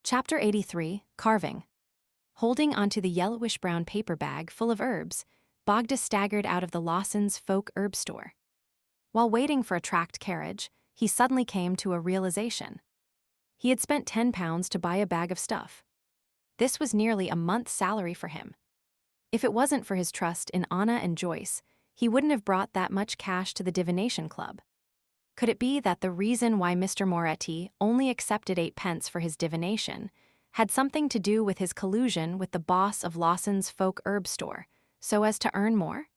Chapter 83, Carving. Holding onto the yellowish-brown paper bag full of herbs, Bogda staggered out of the Lawson's folk herb store. While waiting for a tracked carriage, he suddenly came to a realization. He had spent £10 to buy a bag of stuff. This was nearly a month's salary for him. If it wasn't for his trust in Anna and Joyce, he wouldn't have brought that much cash to the divination club. Could it be that the reason why Mr. Moretti only accepted 8 pence for his divination had something to do with his collusion with the boss of Lawson's folk herb store, so as to earn more?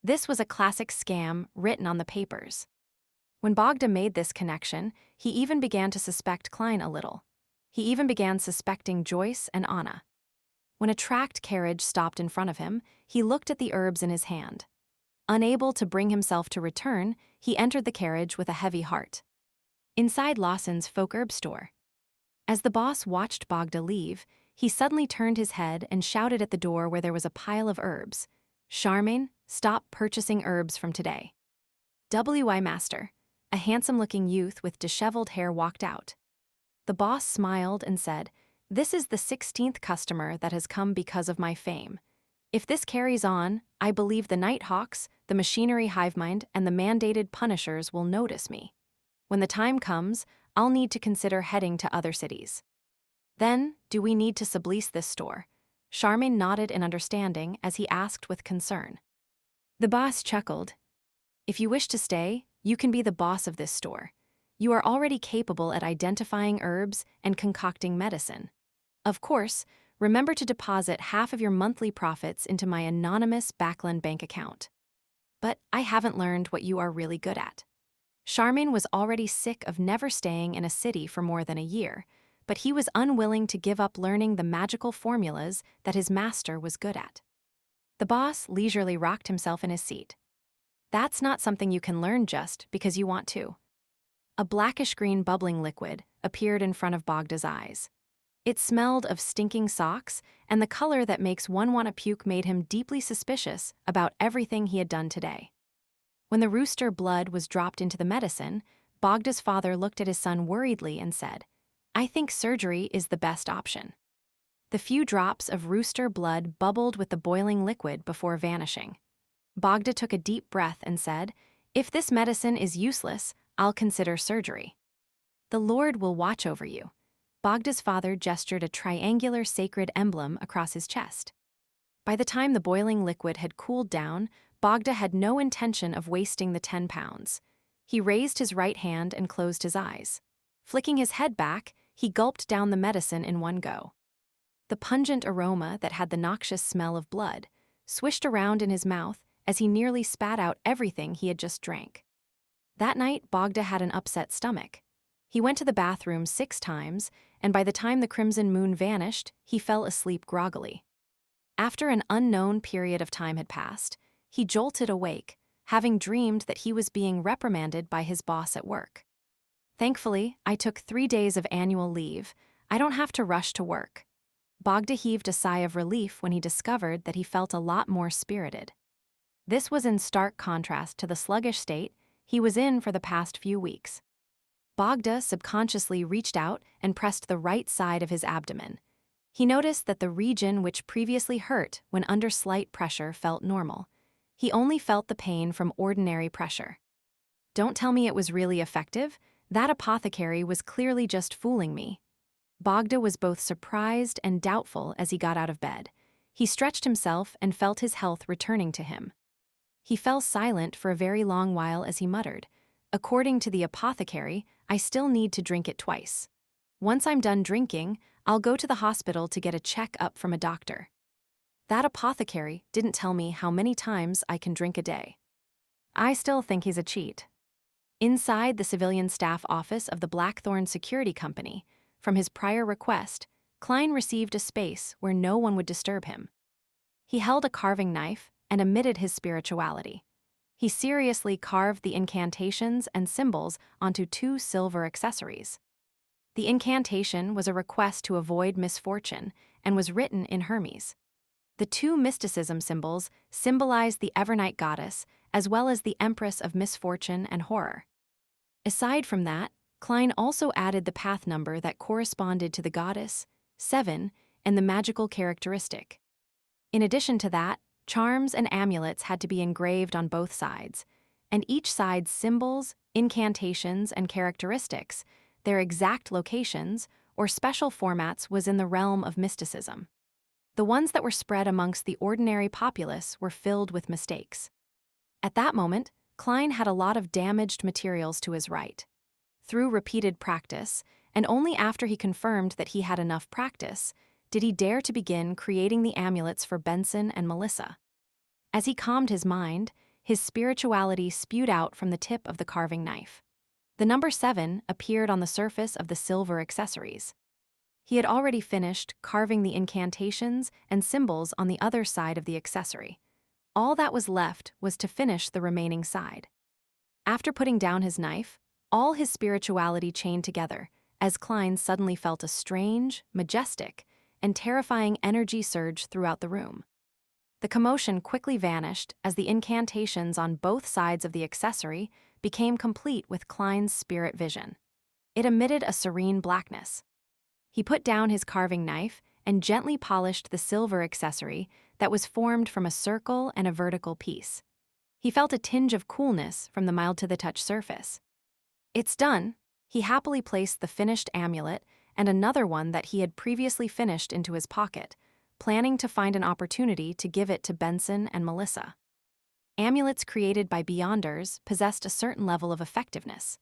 This was a classic scam written on the papers. When Bogda made this connection, he even began to suspect Klein a little. He even began suspecting Joyce and Anna. When a tracked carriage stopped in front of him, he looked at the herbs in his hand. Unable to bring himself to return, he entered the carriage with a heavy heart. Inside Lawson's folk herb store. As the boss watched Bogda leave, he suddenly turned his head and shouted at the door where there was a pile of herbs. "Charmaine, stop purchasing herbs from today." W.I. Master, a handsome-looking youth with disheveled hair, walked out. The boss smiled and said, "This is the 16th customer that has come because of my fame. If this carries on, I believe the Nighthawks, the machinery hivemind, and the mandated punishers will notice me. When the time comes, I'll need to consider heading to other cities. Then, do we need to sublease this store?" Charmaine nodded in understanding as he asked with concern. The boss chuckled. "If you wish to stay, you can be the boss of this store. You are already capable at identifying herbs and concocting medicine. Of course, remember to deposit half of your monthly profits into my anonymous Backland bank account. But I haven't learned what you are really good at." Charmaine was already sick of never staying in a city for more than a year, but he was unwilling to give up learning the magical formulas that his master was good at. The boss leisurely rocked himself in his seat. "That's not something you can learn just because you want to." A blackish-green bubbling liquid appeared in front of Bogda's eyes. It smelled of stinking socks, and the color that makes one want to puke made him deeply suspicious about everything he had done today. When the rooster blood was dropped into the medicine, Bogda's father looked at his son worriedly and said, "I think surgery is the best option." The few drops of rooster blood bubbled with the boiling liquid before vanishing. Bogda took a deep breath and said, "If this medicine is useless, I'll consider surgery." "The Lord will watch over you." Bogda's father gestured a triangular sacred emblem across his chest. By the time the boiling liquid had cooled down, Bogda had no intention of wasting the £10. He raised his right hand and closed his eyes. Flicking his head back, he gulped down the medicine in one go. The pungent aroma that had the noxious smell of blood swished around in his mouth as he nearly spat out everything he had just drank. That night, Bogda had an upset stomach. He went to the bathroom 6 times, and by the time the crimson moon vanished, he fell asleep groggily. After an unknown period of time had passed, he jolted awake, having dreamed that he was being reprimanded by his boss at work. "Thankfully, I took 3 days of annual leave. I don't have to rush to work." Bogda heaved a sigh of relief when he discovered that he felt a lot more spirited. This was in stark contrast to the sluggish state he was in for the past few weeks. Bogda subconsciously reached out and pressed the right side of his abdomen. He noticed that the region which previously hurt when under slight pressure felt normal. He only felt the pain from ordinary pressure. "Don't tell me it was really effective. That apothecary was clearly just fooling me." Bogda was both surprised and doubtful as he got out of bed. He stretched himself and felt his health returning to him. He fell silent for a very long while as he muttered, "According to the apothecary, I still need to drink it twice. Once I'm done drinking, I'll go to the hospital to get a check-up from a doctor. That apothecary didn't tell me how many times I can drink a day. I still think he's a cheat." Inside the civilian staff office of the Blackthorn Security Company, from his prior request, Klein received a space where no one would disturb him. He held a carving knife and emitted his spirituality. He seriously carved the incantations and symbols onto 2 silver accessories. The incantation was a request to avoid misfortune and was written in Hermes. The 2 mysticism symbols symbolized the Evernight goddess as well as the Empress of Misfortune and Horror. Aside from that, Klein also added the path number that corresponded to the goddess, 7, and the magical characteristic. In addition to that, charms and amulets had to be engraved on both sides, and each side's symbols, incantations, and characteristics, their exact locations, or special formats was in the realm of mysticism. The ones that were spread amongst the ordinary populace were filled with mistakes. At that moment, Klein had a lot of damaged materials to his right. Through repeated practice, and only after he confirmed that he had enough practice, did he dare to begin creating the amulets for Benson and Melissa. As he calmed his mind, his spirituality spewed out from the tip of the carving knife. The number 7 appeared on the surface of the silver accessories. He had already finished carving the incantations and symbols on the other side of the accessory. All that was left was to finish the remaining side. After putting down his knife, all his spirituality chained together, as Klein suddenly felt a strange, majestic, and terrifying energy surge throughout the room. The commotion quickly vanished as the incantations on both sides of the accessory became complete with Klein's spirit vision. It emitted a serene blackness. He put down his carving knife and gently polished the silver accessory that was formed from a circle and a vertical piece. He felt a tinge of coolness from the mild-to-the-touch surface. It's done. He happily placed the finished amulet and another one that he had previously finished into his pocket, planning to find an opportunity to give it to Benson and Melissa. Amulets created by Beyonders possessed a certain level of effectiveness.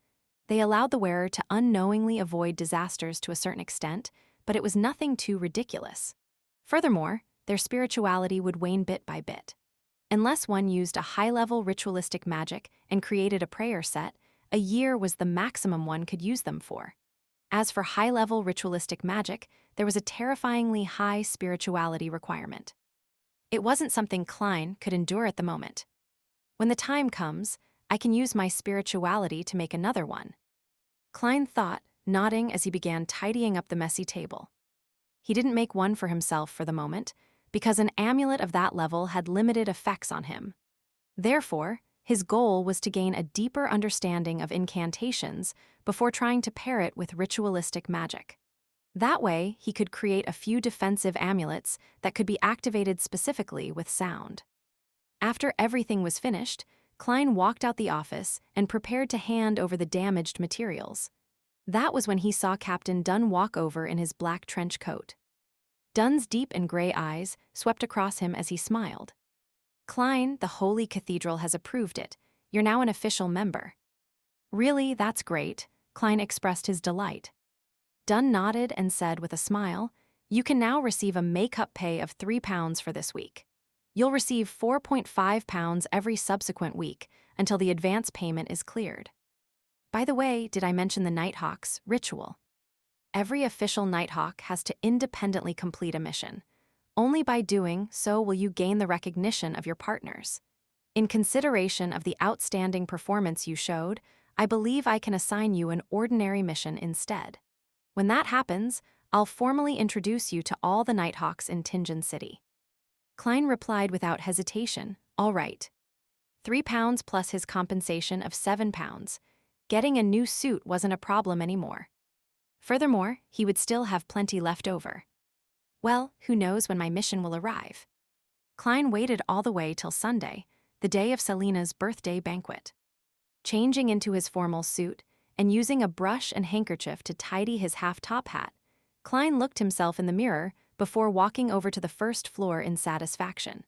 They allowed the wearer to unknowingly avoid disasters to a certain extent, but it was nothing too ridiculous. Furthermore, their spirituality would wane bit by bit. Unless one used a high-level ritualistic magic and created a prayer set, a year was the maximum one could use them for. As for high-level ritualistic magic, there was a terrifyingly high spirituality requirement. It wasn't something Klein could endure at the moment. When the time comes, I can use my spirituality to make another one. Klein thought, nodding as he began tidying up the messy table. He didn't make one for himself for the moment, because an amulet of that level had limited effects on him. Therefore, his goal was to gain a deeper understanding of incantations before trying to pair it with ritualistic magic. That way, he could create a few defensive amulets that could be activated specifically with sound. After everything was finished, Klein walked out the office and prepared to hand over the damaged materials. That was when he saw Captain Dunn walk over in his black trench coat. Dunn's deep and gray eyes swept across him as he smiled. "Klein, the Holy Cathedral has approved it. You're now an official member." "Really, that's great," Klein expressed his delight. Dunn nodded and said with a smile, "You can now receive a make-up pay of £3 for this week. You'll receive £4.5 every subsequent week until the advance payment is cleared." By the way, did I mention the Nighthawks ritual? Every official Nighthawk has to independently complete a mission. Only by doing so will you gain the recognition of your partners. In consideration of the outstanding performance you showed, I believe I can assign you an ordinary mission instead. When that happens, I'll formally introduce you to all the Nighthawks in Tingen City. Klein replied without hesitation, "All right." £3 plus his compensation of £7. Getting a new suit wasn't a problem anymore. Furthermore, he would still have plenty left over. Well, who knows when my mission will arrive? Klein waited all the way till Sunday, the day of Selina's birthday banquet. Changing into his formal suit and using a brush and handkerchief to tidy his half-top hat, Klein looked himself in the mirror before walking over to the first floor in satisfaction.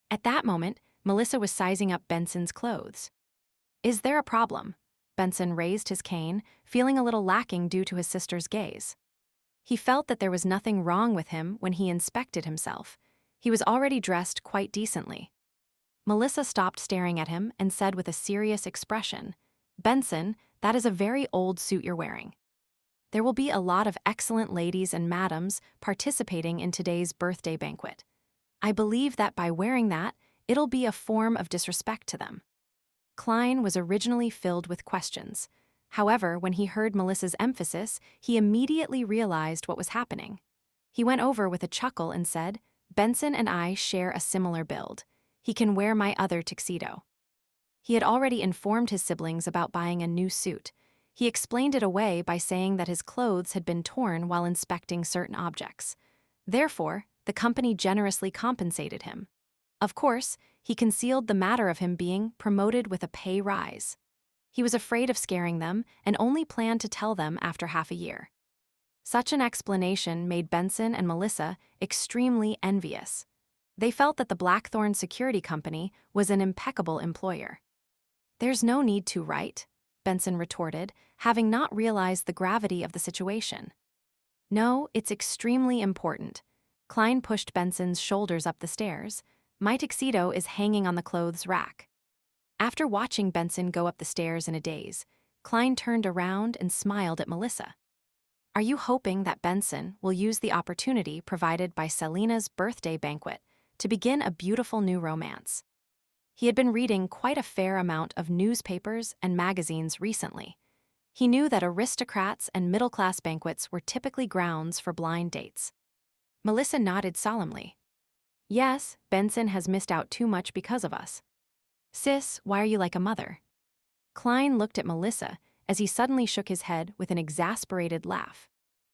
At that moment, Melissa was sizing up Benson's clothes. "Is there a problem?" Benson raised his cane, feeling a little lacking due to his sister's gaze. He felt that there was nothing wrong with him when he inspected himself. He was already dressed quite decently. Melissa stopped staring at him and said with a serious expression, "Benson, that is a very old suit you're wearing. There will be a lot of excellent ladies and madams participating in today's birthday banquet. I believe that by wearing that, it'll be a form of disrespect to them." Klein was originally filled with questions. However, when he heard Melissa's emphasis, he immediately realized what was happening. He went over with a chuckle and said, "Benson and I share a similar build. He can wear my other tuxedo." He had already informed his siblings about buying a new suit. He explained it away by saying that his clothes had been torn while inspecting certain objects. Therefore, the company generously compensated him. Of course, he concealed the matter of him being promoted with a pay rise. He was afraid of scaring them and only planned to tell them after half a year. Such an explanation made Benson and Melissa extremely envious. They felt that the Blackthorn Security Company was an impeccable employer. "There's no need to, right?" Benson retorted, having not realized the gravity of the situation. "No, it's extremely important." Klein pushed Benson's shoulders up the stairs. "My tuxedo is hanging on the clothes rack." After watching Benson go up the stairs in a daze, Klein turned around and smiled at Melissa. "Are you hoping that Benson will use the opportunity provided by Selina's birthday banquet to begin a beautiful new romance?" He had been reading quite a fair amount of newspapers and magazines recently. He knew that aristocrats and middle-class banquets were typically grounds for blind dates. Melissa nodded solemnly. "Yes, Benson has missed out too much because of us." "Sis, why are you like a mother?" Klein looked at Melissa as he suddenly shook his head with an exasperated laugh.